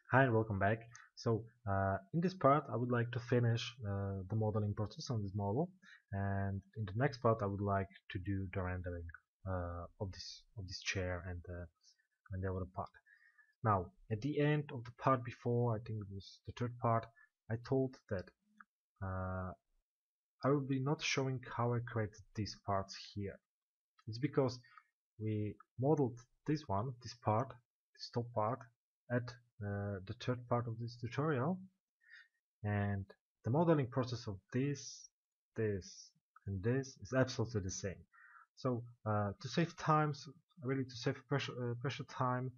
Hi and welcome back. In this part I would like to finish the modeling process on this model, and in the next part I would like to do the rendering of this chair and the other part. Now at the end of the part before, I think it was the third part, I told that uh, I will be not showing how I created these parts here. It's because we modeled this top part, at the third part of this tutorial, and the modeling process of this, and this is absolutely the same. So to save really to save pressure time,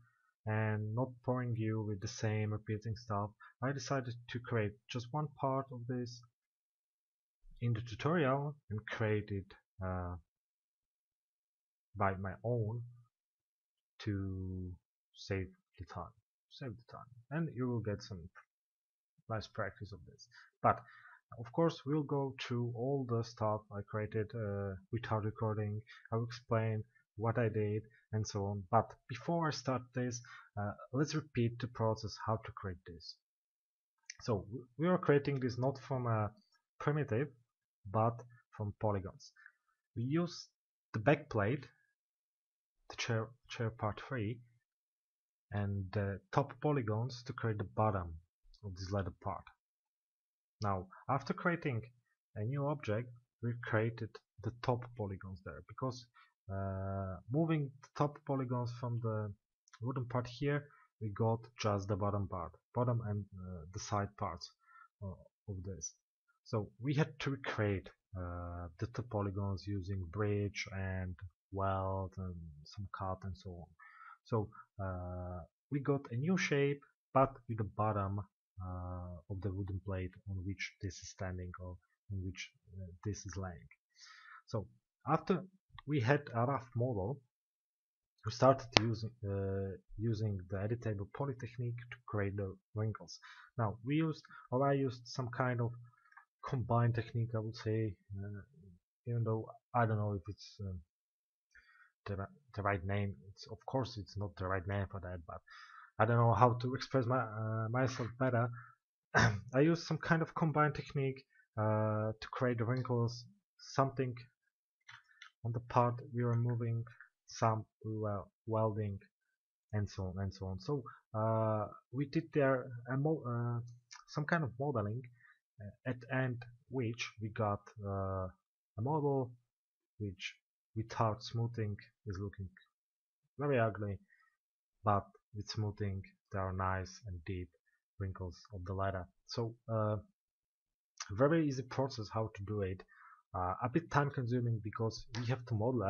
and not boring you with the same repeating stuff, I decided to create just one part of this in the tutorial and create it uh, by my own to save the time. Save the time, and you will get some nice practice of this. But of course, we'll go through all the stuff I created without recording. I will explain what I did and so on. But before I start this, let's repeat the process how to create this. So we are creating this not from a primitive, but from polygons. We use the backplate, the chair part 3, and the top polygons to create the bottom of this ladder part. Now, after creating a new object, we created the top polygons there, because moving the top polygons from the wooden part here, we got just the bottom and the side parts of this. So we had to recreate the top polygons using bridge and weld and some cut and so on. So we got a new shape, but with the bottom of the wooden plate on which this is standing, or on which this is laying. So after we had a rough model, we started using the editable poly technique to create the wrinkles. Now I used some kind of combined technique, I would say, even though I don't know if it's the right name. Of course it's not the right name for that, but I don't know how to express myself better. I used some kind of combined technique to create the wrinkles, something on the part we were moving, some we were welding, and so on and so on. So we did there some kind of modeling, at the end which we got a model which without smoothing is looking very ugly, but with smoothing there are nice and deep wrinkles of the ladder. So very easy process how to do it. A bit time consuming because we have to model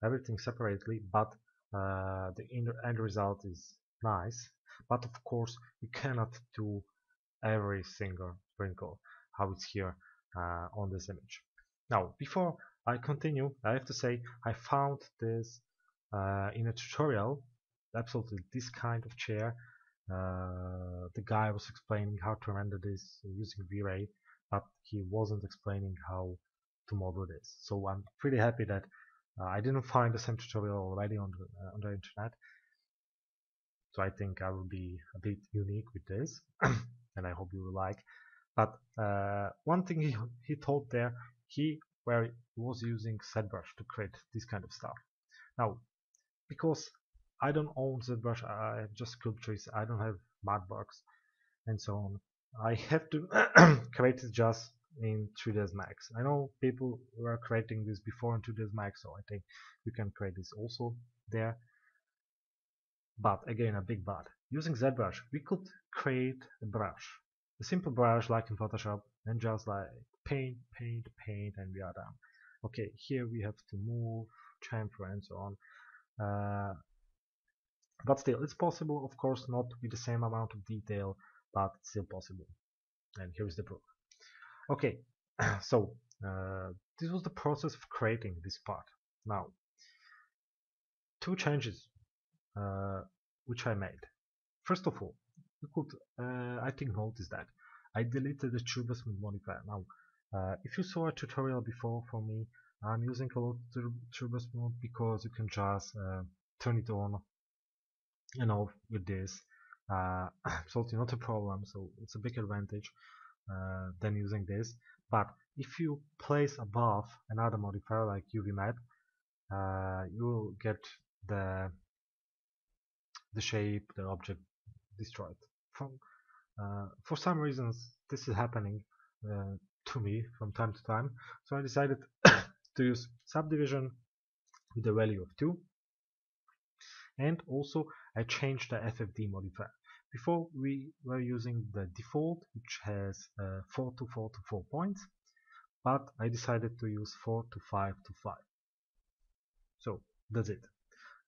everything separately, but the end result is nice. But of course we cannot do every single wrinkle how it's here on this image. Now before I continue, I have to say I found this in a tutorial, absolutely this kind of chair. The guy was explaining how to render this using V-Ray, but he wasn't explaining how to model this. So I'm pretty happy that I didn't find the same tutorial already on the internet. So I think I will be a bit unique with this, and I hope you will like. But one thing he told there, he was using ZBrush to create this kind of stuff. Now, because I don't own ZBrush, I have just sculptures, I don't have Matchbox and so on. I have to create it just in 3ds Max. I know people were creating this before in 2ds Max, so I think you can create this also there. But again, a big but. Using ZBrush, we could create a brush, a simple brush like in Photoshop, and just like paint, paint, paint, and we are done. Okay, here we have to move, chamfer, and so on. But still, it's possible, of course, not with the same amount of detail, but it's still possible. And here's the proof. Okay, so this was the process of creating this part. Now, two changes which I made. First of all, you could, I think, notice that I deleted the True Smooth modifier. Now, if you saw a tutorial before from me, I'm using a lot of True Smooth because you can just turn it on and off with this. absolutely not a problem. So it's a big advantage than using this. But if you place above another modifier like UV map, you will get the shape, the object destroyed. For some reasons, this is happening to me from time to time. So I decided to use subdivision with the value of 2, and also I changed the FFD modifier. Before we were using the default, which has 4 to 4 to 4 points, but I decided to use 4 to 5 to 5. So that's it.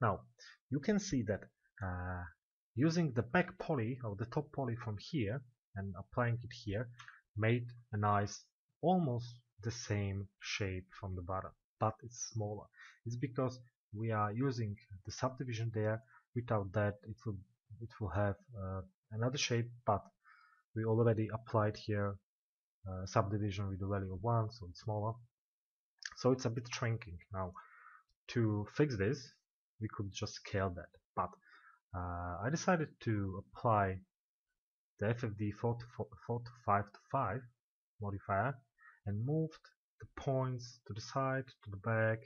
Now you can see that using the back poly or the top poly from here and applying it here made a nice, almost the same shape from the bottom, but it's smaller. It's because we are using the subdivision there. Without that, it will have another shape, but we already applied here subdivision with the value of 1, so it's smaller. So it's a bit shrinking. Now to fix this, we could just scale that, but I decided to apply the FFD 4 to 5 to 5 modifier and moved the points to the side, to the back,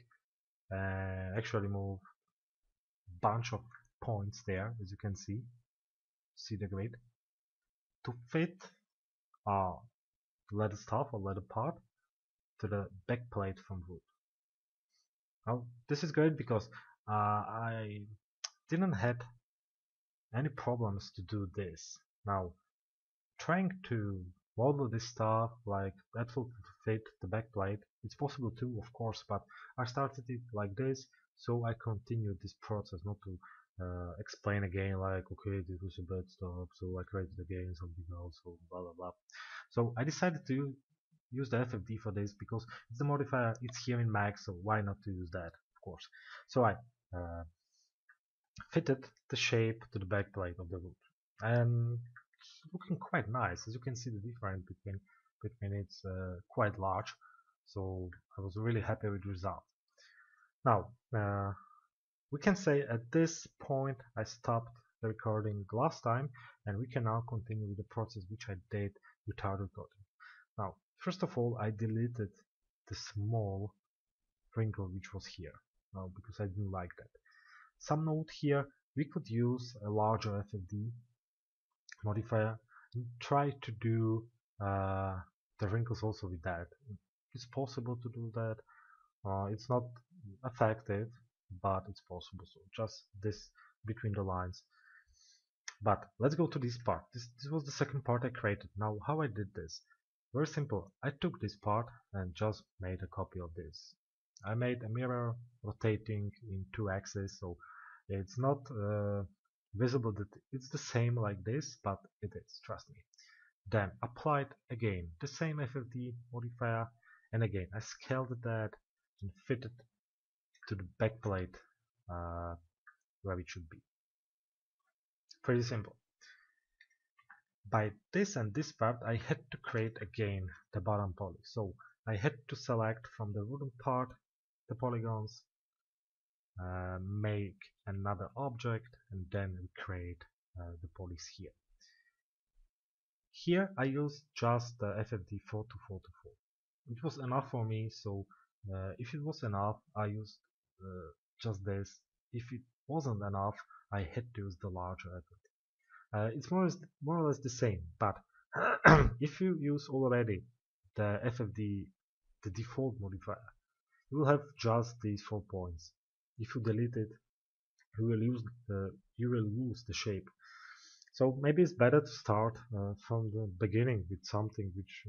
and actually move a bunch of points there, as you can see the grid, to fit our leather stuff or leather part to the back plate from wood. Now this is great because I didn't have any problems to do this. Now trying to model this stuff like that will fit the backplate, it's possible too, of course, but I started it like this, so I continued this process, not to explain again like, okay, this was a bad stuff, so I created again something else, so blah blah blah. So I decided to use the FFD for this because it's the modifier, it's here in Max, so why not to use that, of course. So I fitted the shape to the backplate of the wood, and it's looking quite nice. As you can see, the difference between it's quite large, so I was really happy with the result. Now we can say at this point I stopped the recording last time, and we can now continue with the process which I did without recording. Now first of all, I deleted the small wrinkle which was here, because I didn't like that. Some note here, we could use a larger FFD modifier and try to do the wrinkles also with that. It's possible to do that. It's not effective, but it's possible. So just this between the lines. But let's go to this part. This was the second part I created. Now how I did this? Very simple. I took this part and just made a copy of this. I made a mirror rotating in 2 axes, so it's not visible that it's the same like this, but it is, trust me. Then applied again the same FFD modifier, and again I scaled that and fitted to the backplate where it should be. Pretty simple. By this and this part I had to create again the bottom poly, so I had to select from the wooden part the polygons, make another object, and then create the polys here. Here I used just the FFD 4 to 4 to 4. It was enough for me, so if it was enough I used just this. If it wasn't enough I had to use the larger FFD. It's more or less the same, but if you use already the FFD, the default modifier, you will have just these 4 points. If you delete it, you will lose the shape. So maybe it's better to start from the beginning with something which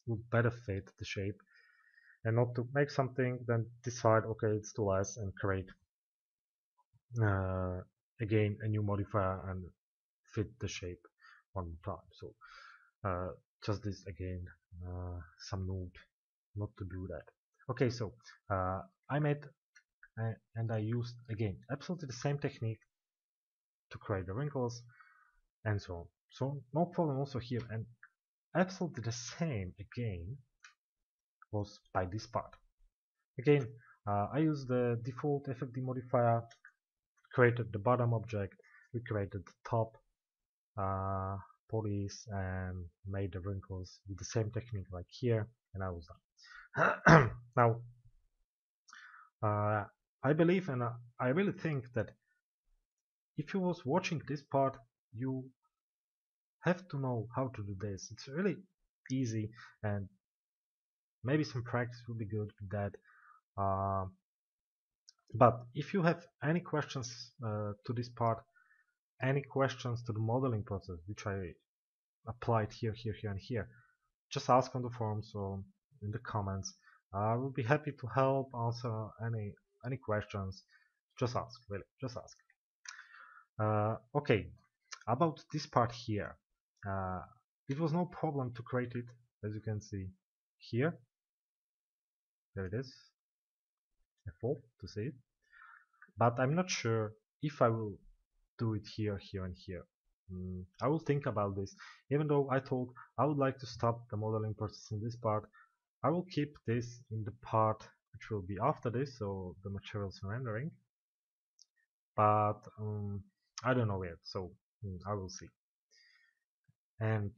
will better fit the shape, and not to make something then decide, okay, it's too less, and create again a new modifier and fit the shape one more time. So just this again, some note not to do that. Okay, so I made and I used again absolutely the same technique to create the wrinkles and so on. So no problem also here, and absolutely the same again was by this part. Again, I used the default FFD modifier, created the bottom object, we created the top uh, police and made the wrinkles with the same technique like here, and I was done. Now, I believe and I really think that if you was watching this part, you have to know how to do this. It's really easy, and maybe some practice will be good with that. Uh, but if you have any questions to this part, any questions to the modeling process, which I applied here, here, here, and here, just ask on the forums or in the comments. I will be happy to help answer any questions. Just ask, really, just ask. Okay, about this part here, uh, it was no problem to create it, as you can see here. There it is, F4 to see it. But I'm not sure if I will do it here, here, and here. I will think about this. Even though I thought I would like to stop the modeling process in this part, I will keep this in the part which will be after this, so the materials rendering. But I don't know yet, so I will see. And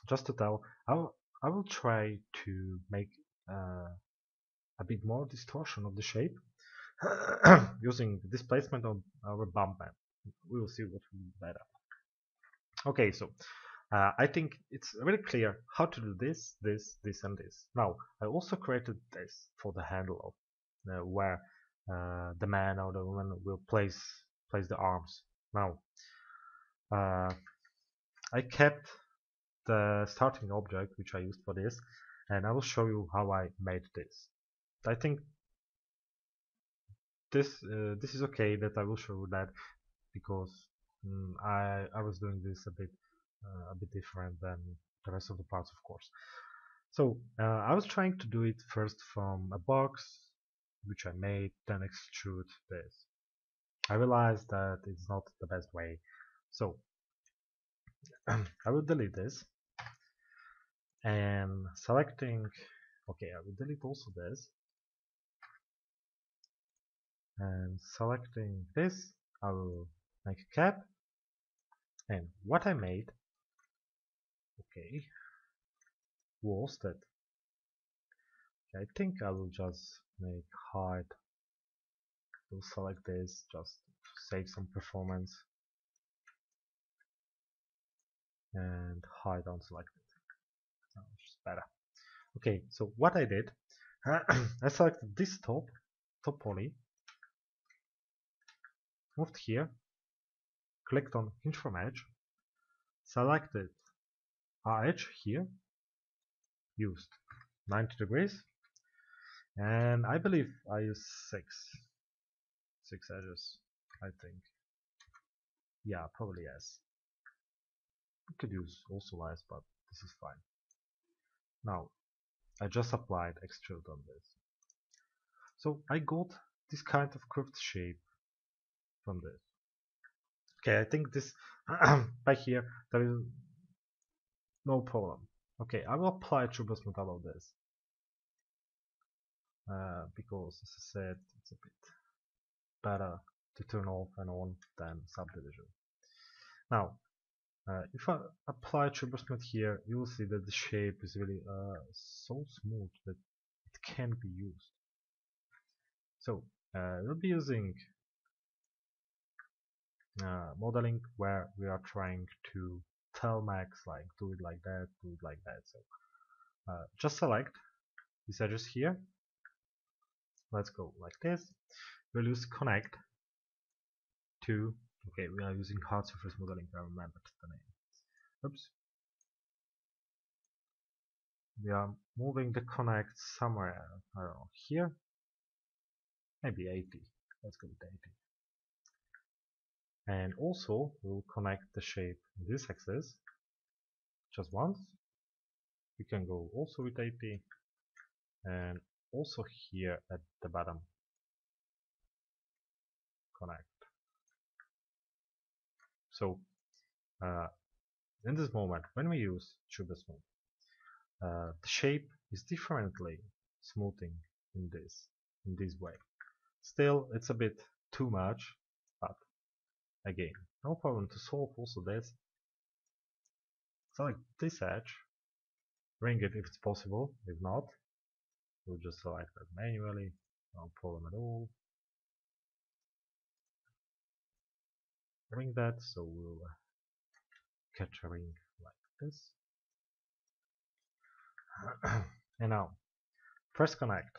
just to tell, I will try to make a bit more distortion of the shape using the displacement of our bump map. We will see what will be better. Okay, so I think it's really clear how to do this, this, this, and this. Now, I also created this for the handle of where the man or the woman will place the arms. Now, I kept the starting object which I used for this, and I will show you how I made this. I think this is okay that I will show you that, because I was doing this a bit different than the rest of the parts, of course. So I was trying to do it first from a box which I made, then extrude this. I realized that it's not the best way, so I will delete this and selecting, okay, I will delete also this and selecting this, I will make a cap, and what I made, okay, was that I think I will just make hide. We'll select this just to save some performance and hide unselected. Which is better. Okay, so what I did, I selected this top poly, moved here, clicked on hinge from edge, selected our edge here, used 90 degrees, and I believe I used six edges, I think. Yeah, probably yes. You could use also less, but this is fine. Now, I just applied extrude on this. So I got this kind of curved shape from this. Okay, I think this back here there is no problem. Okay, I will apply turbo smooth about this because, as I said, it's a bit better to turn off and on than subdivision. Now, if I apply turbo smooth here, you will see that the shape is really so smooth that it can be used. So we'll be using modeling where we are trying to tell Max like do it like that, do it like that. So just select these edges here. Let's go like this. We'll use connect to, okay, we are using hard surface modeling, I remembered the name. Oops. We are moving the connect somewhere, I don't know, here. Maybe 80. Let's go with 80. And also we'll connect the shape in this axis just once. You can go also with 80 and also here at the bottom connect. So in this moment when we use turbo smooth, the shape is differently smoothing in this way. Still, it's a bit too much, but again, No problem to solve also this. Select this edge, ring it if it's possible. If not, we'll just select that manually. No problem at all. Ring that, so we'll catch a ring like this. And now, press connect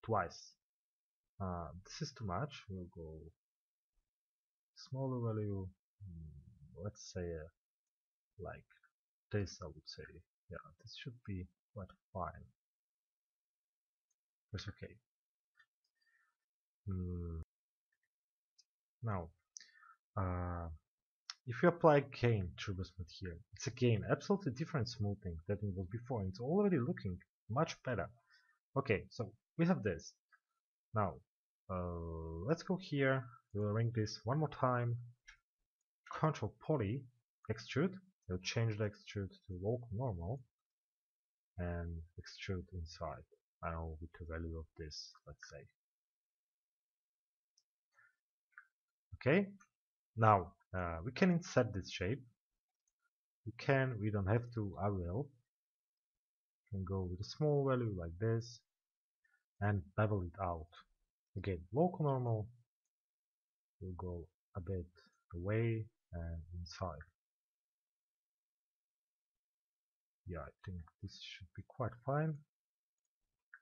twice. This is too much. We'll go smaller value. Let's say like this. I would say, yeah, this should be quite fine. Press OK. Now, if you apply gain turbo smooth here, it's again absolutely different smoothing than it was before. And it's already looking much better. Okay, so we have this. Now, let's go here. We'll ring this one more time. Control poly extrude. We'll change the extrude to local normal and extrude inside. I don't know with the value of this, let's say. Okay, now we can insert this shape. We don't have to, I will. We can go with a small value like this and bevel it out. Again, local normal. We'll go a bit away and inside. Yeah, I think this should be quite fine.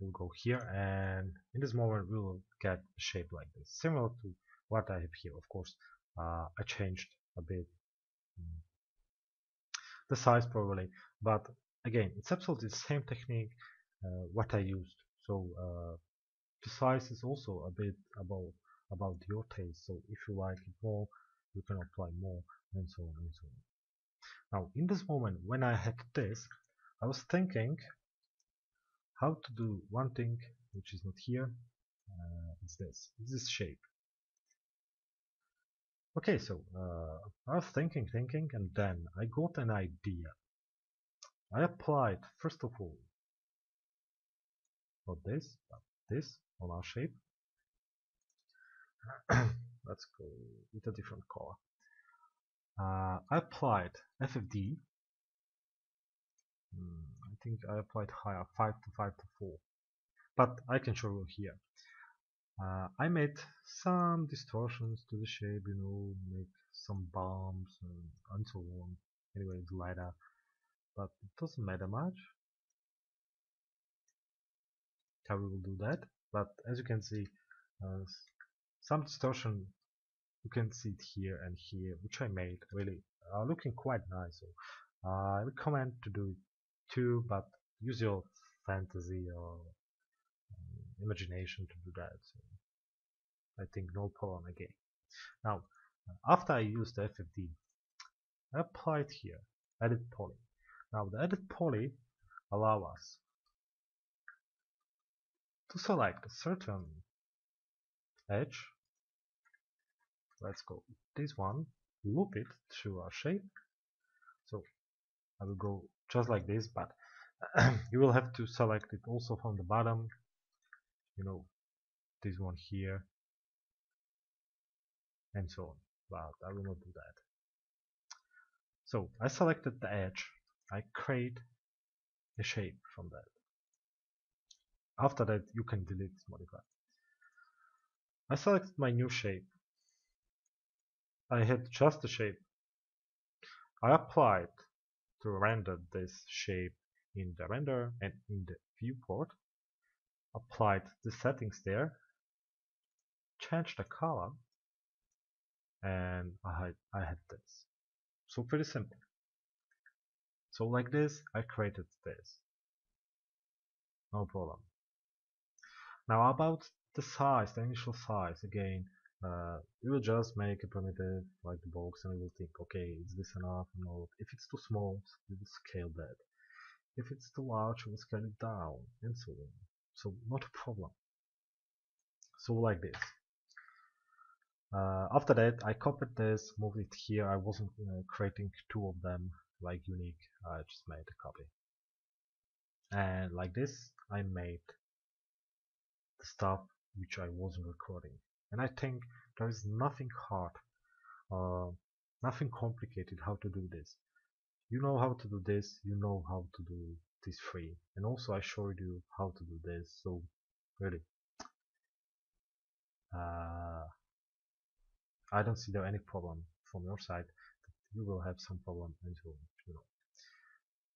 We'll go here, and in this moment we will get a shape like this, similar to what I have here. Of course, I changed a bit the size probably, but again, it's absolutely the same technique what I used. So the size is also a bit about your taste. So if you like it more, you can apply more, and so on and so on. Now, in this moment, when I had this, I was thinking how to do one thing which is not here. It's this shape. Okay, so I was thinking, and then I got an idea. I applied first of all not this, but this on our shape. Let's go with a different color. I applied FFD. I think I applied higher, 5 to 5 to 4, but I can show you here. I made some distortions to the shape, make some bumps and so on. Anyway, it's lighter, but it doesn't matter much how we will do that. But as you can see, some distortion, you can see it here and here, which I made really looking quite nice. So I recommend to do it too, but use your fantasy or imagination to do that. So I think no problem again. Now, after I used the FFD, I applied here edit poly. Now the edit poly allow us to select a certain edge. Let's go this one, loop it through our shape. So I will go just like this, but you will have to select it also from the bottom. This one here and so on, but I will not do that. So I selected the edge. I create a shape from that. After that, you can delete this modifier. I selected my new shape. I had just a shape. I applied to render this shape in the render and in the viewport. Applied the settings there. Changed the color. And I had this. So pretty simple. So like this, I created this. No problem. Now about the size, the initial size, again, we will just make a primitive like the box and we will think, okay, is this enough? No. If it's too small, we will scale that. If it's too large, we will scale it down, and so on. So not a problem. So like this. After that, I copied this, moved it here. I wasn't creating two of them like unique. I just made a copy. And like this, I made the stuff which I wasn't recording. And I think there is nothing hard nothing complicated how to do this. You know how to do this, you know how to do these three. And also I showed you how to do this, so really, uh, I don't see there any problem from your side. You will have some problem until you know.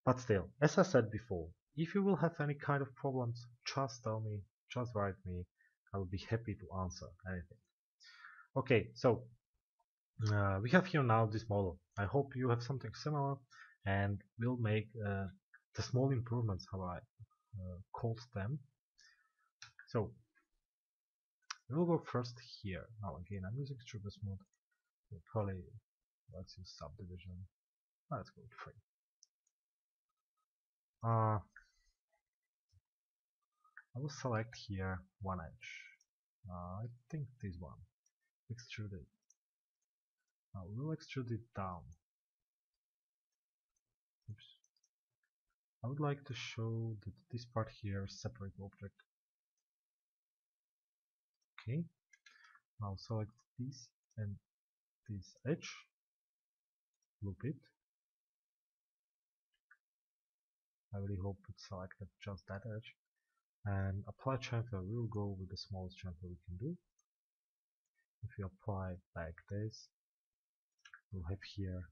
But still, as I said before, if you will have any kind of problems, just tell me, just write me. I will be happy to answer anything. Okay, so we have here now this model. I hope you have something similar, and we'll make the small improvements how I called them. So we'll go first here. Now again, I'm using Strubus mode. We'll probably let's use subdivision. Let's go with 3. I will select here one edge. I think this one. Extrude it. We'll extrude it down. Oops. I would like to show that this part here is separate object. Okay. Now select this and this edge. Loop it. I really hope it selected just that edge. And apply chamfer. We will go with the smallest chamfer we can do. If you apply like this, we'll have here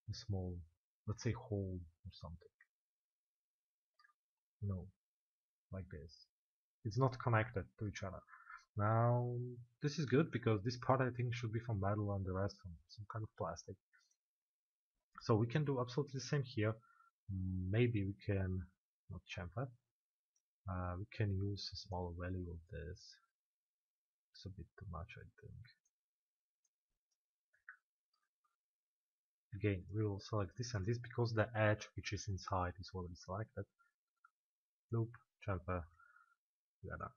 a small, let's say, hole or something. No, like this. It's not connected to each other. Now, this is good because this part I think should be from metal and the rest from some kind of plastic. So we can do absolutely the same here. Maybe we can not chamfer. We can use a small value of this. It's a bit too much, I think. Again, we will select this and this because the edge which is inside is already selected. Loop, chamfer, we are done.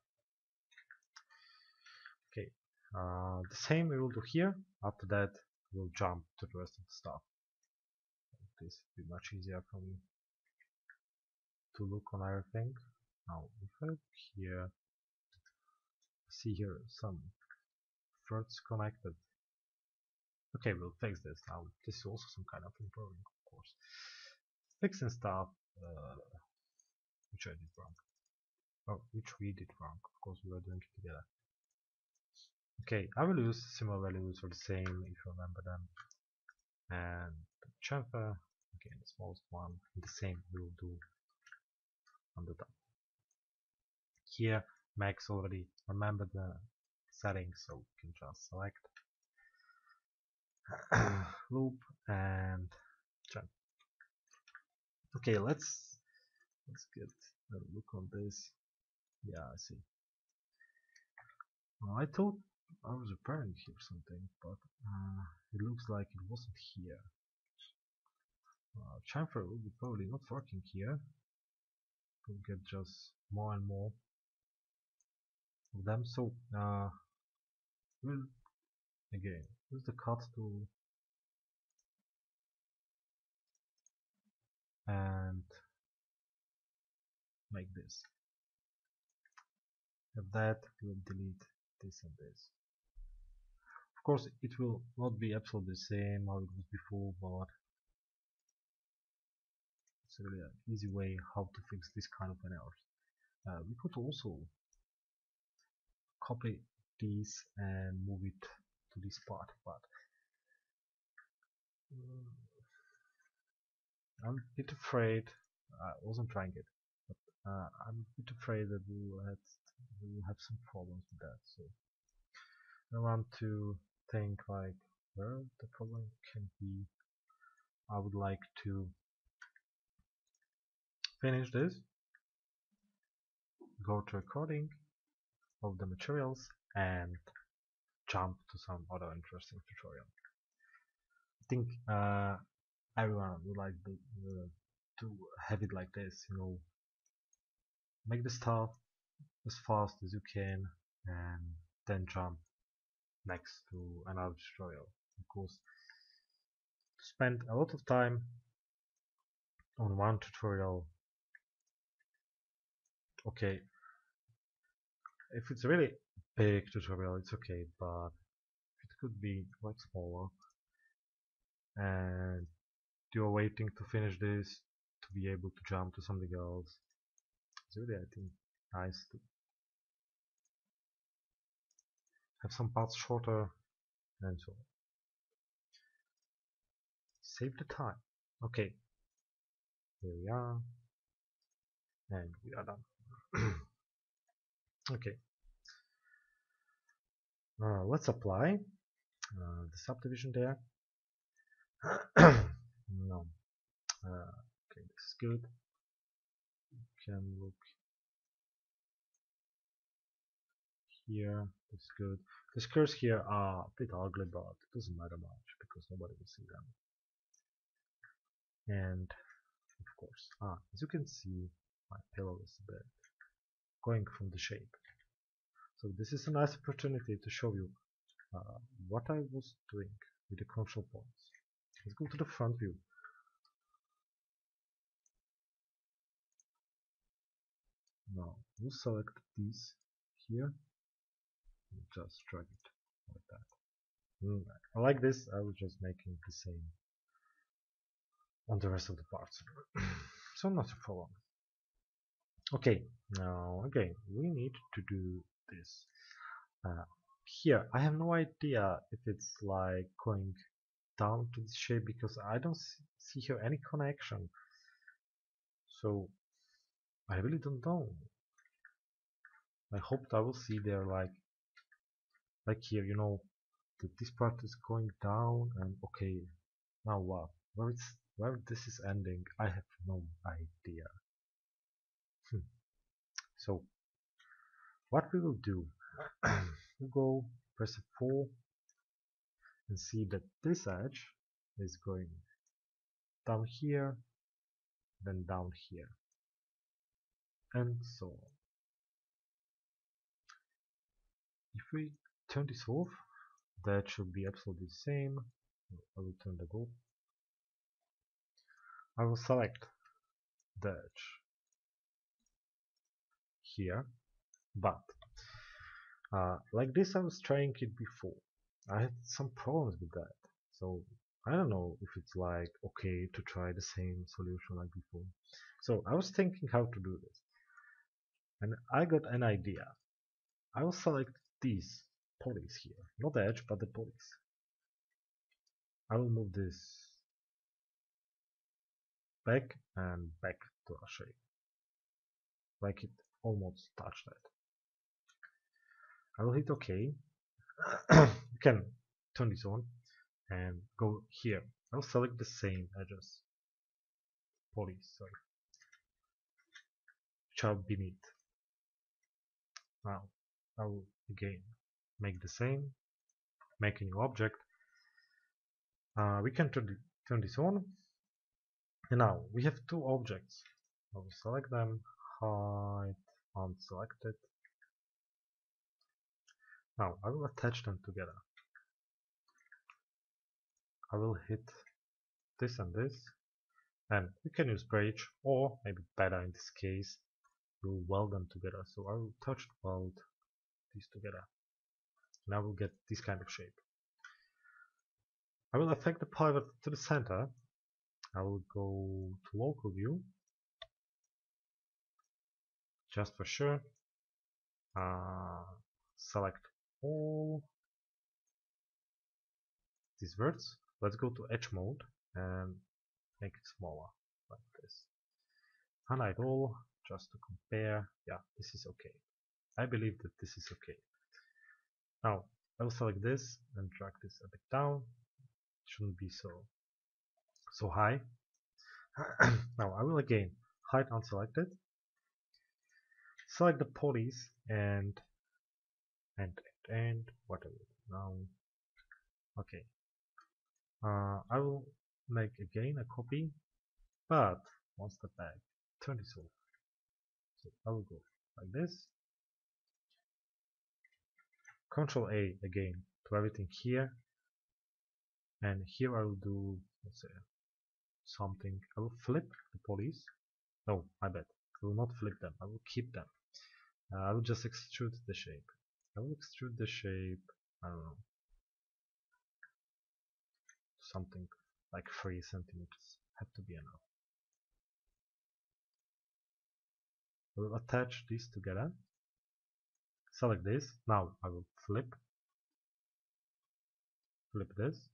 Okay, the same we will do here. After that, we'll jump to the rest of the stuff. This will be much easier for me to look on everything. Now, if I look here, see here some threads connected. Okay, we'll fix this now. This is also some kind of improving, of course. Fixing stuff which I did wrong. Oh, which we did wrong. Of course, we were doing it together. Okay, I will use similar values for the same if you remember them. And chamfer, again, the smallest one, the same we will do on the top. Here, Max already remembered the settings, so we can just select loop and chamfer. Okay, let's get a look on this. Yeah, I see. Well, I thought I was repairing here something, but it looks like it wasn't here. Chamfer will be probably not working here. We'll get just more and more of them. So we'll again use the cut tool and make this. At that, we'll delete this and this. Of course, it will not be absolutely the same how it was before, but it's really an easy way how to fix this kind of errors. We could also copy these and move it to this part, but I'm a bit afraid. I wasn't trying it, but I'm a bit afraid that we will have some problems with that. So I want to think like where the problem can be. I would like to finish this, go to recording of the materials, and jump to some other interesting tutorial. I think everyone would like to have it like this, you know, make the stuff as fast as you can and then jump next to another tutorial, because to spend a lot of time on one tutorial, okay, if it's a really big tutorial it's okay, but could be like smaller, and you're waiting to finish this to be able to jump to something else. It's really, I think, nice to have some parts shorter and so on. Save the time. Okay, here we are, and we are done. Okay, let's apply the subdivision there. No, okay, this is good. You can look here. This is good. The squares here are a bit ugly, but it doesn't matter much because nobody will see them. And of course, as you can see, my pillow is a bit going from the shape. So this is a nice opportunity to show you what I was doing with the control points. Let's go to the front view. Now we'll select these here and just drag it like that. I like this. I was just making the same on the rest of the parts. So not a problem. Okay, now again we need to do this. Here I have no idea if it's like going down to this shape because I don't see here any connection. So I really don't know. I hope I will see there like here, you know, that this part is going down and okay. Now what? Where this is ending, I have no idea. So what we will do, we'll go press F4 and see that this edge is going down here, then down here, and so on. If we turn this off, that should be absolutely the same. I will turn that off. I will select the edge here, but like this I was trying it before. I had some problems with that, so I don't know if it's like okay to try the same solution like before. So I was thinking how to do this, and I got an idea. I will select these pulleys here, not the edge but the pulleys. I will move this back and back to our shape, like it almost touched that. I will hit OK. You can turn this on and go here. I'll select the same edges, pulleys, sorry, which are beneath. Now I will again make the same, make a new object. We can turn this on, and now we have two objects. I will select them, hide, unselected. Now I will attach them together. I will hit this and this, and we can use bridge, or maybe better in this case, we'll weld them together. So I will touch weld these together, and I will get this kind of shape. I will affect the pivot to the center. I will go to local view, just for sure. Select all these verts. Let's go to edge mode and make it smaller, like this. Highlight all, just to compare. Yeah, this is okay. I believe that this is okay. Now I will select this and drag this a bit down. It shouldn't be so high. Now I will again hide unselected, select the pulleys and whatever. Now okay, I will make again a copy, but one step back, turn this off. So I will go like this, Control A again to everything here, and here I will do, let's say, something. I will flip the pulleys. No, I bet I will not flip them. I will keep them. I will just extrude the shape. I will extrude the shape, I don't know, something like 3 centimeters have to be enough. We'll attach these together. Select this. Now I will flip this,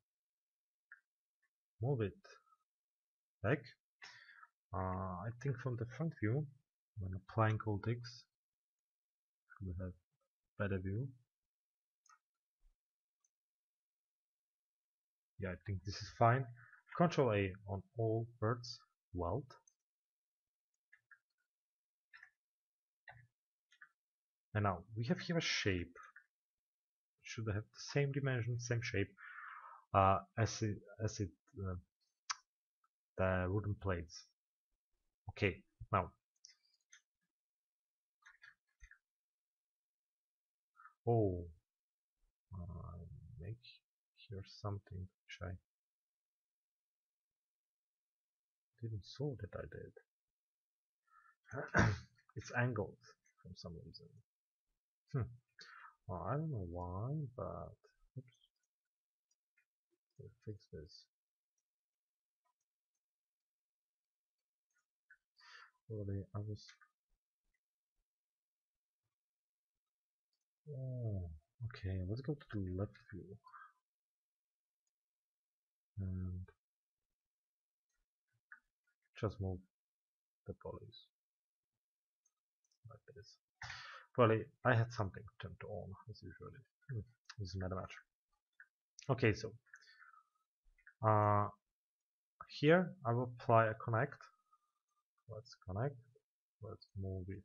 move it back. I think from the front view, when applying hocus, we have better view. Yeah, I think this is fine. Control A on all birds, weld. And now we have here a shape. It should have the same dimension, same shape as the wooden plates. Okay, now make here something which I didn't saw that I did. It's angled for some reason. Well, I don't know why, but oops, we'll fix this. Already, I was. Oh, okay. Let's go to the left view and just move the polys like this. Probably I had something turned on as usually. Doesn't matter much. Okay, so here I will apply a connect. Let's connect. Let's move it.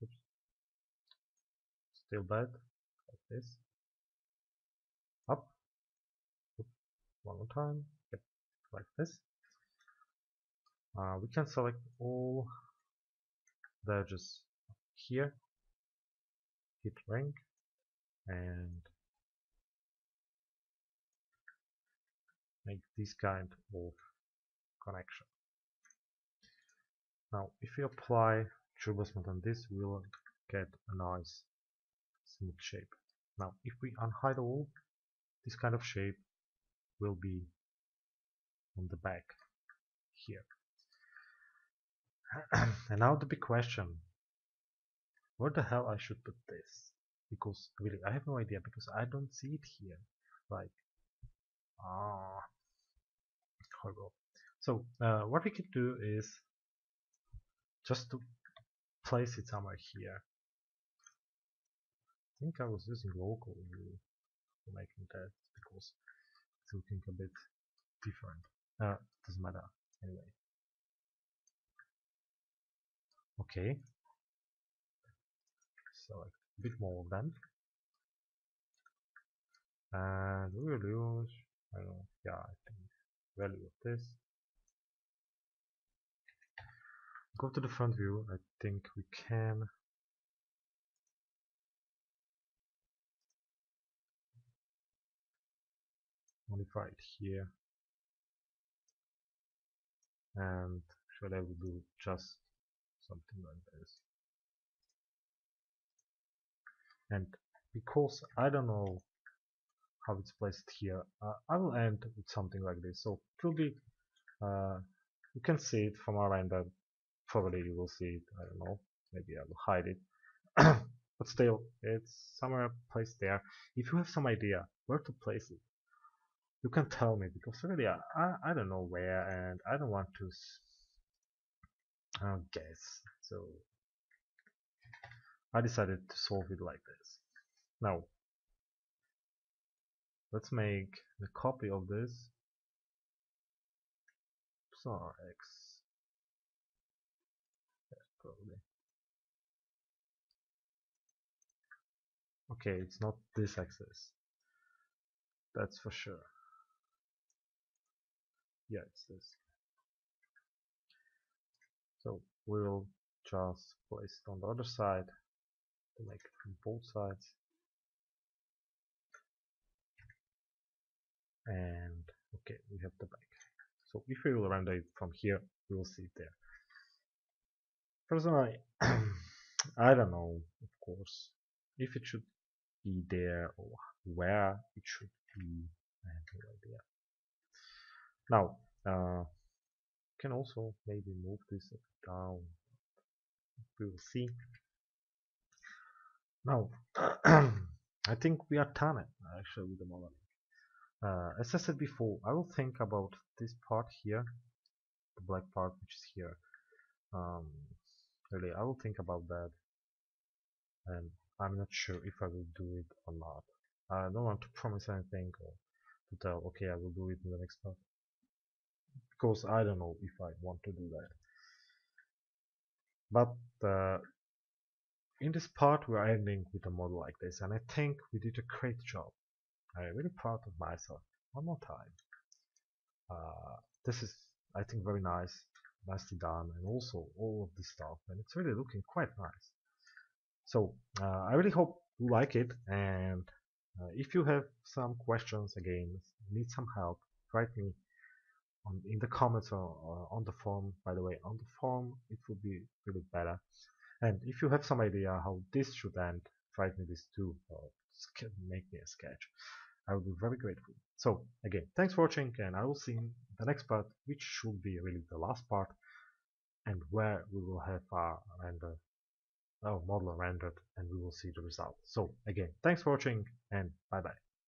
Oops. Still bad. Like this. Up. Oops. One more time. Yep. Like this. We can select all the edges here. Hit ring and make this kind of connection. Now if we apply turbo smooth on this, we will get a nice smooth shape. Now if we unhide all, this kind of shape will be on the back here. And now the big question, where the hell I should put this? Because really I have no idea, because I don't see it here. Like horrible. So what we can do is just to place it somewhere here. I think I was using local view for making that because it's looking a bit different. Doesn't matter anyway. Okay. Select a bit more of them. And we will use, I don't know, yeah, I think value of this. Go to the front view. I think we can modify it here, and actually I will do just something like this. And because I don't know how it's placed here, I will end with something like this. So probably you can see it from our end, and probably you will see it. I don't know, maybe I will hide it. But still, it's somewhere placed there. If you have some idea where to place it, you can tell me, because really I don't know where, and I don't want to guess. So I decided to solve it like this. Now let's make a copy of this. So X, yeah, probably. Okay, it's not this axis. That's for sure. Yeah, it's this. So we'll just place it on the other side to make it from both sides. And okay, we have the back. So if we will render it from here, we will see it there. Personally, I don't know, of course, if it should be there or where it should be. I have no idea. Now, can also maybe move this a bit down. We will see. Now, I think we are done actually with the modeling. As I said before, I will think about this part here, the black part which is here. Um, really, I will think about that, and I'm not sure if I will do it or not. I don't want to promise anything or to tell, okay, I will do it in the next part, because I don't know if I want to do that. But in this part, we are ending with a model like this, and I think we did a great job. I'm really proud of myself. One more time. This is, I think, very nicely done, and also all of this stuff, and it's really looking quite nice. So I really hope you like it, and if you have some questions, again, need some help, write me in the comments or on the forum. By the way, on the forum it would be really better. And if you have some idea how this should end, write me this too, or make me a sketch. I will be very grateful. So again, thanks for watching, and I will see you in the next part, which should be really the last part, and where we will have our model rendered, and we will see the result. So again, thanks for watching, and bye bye.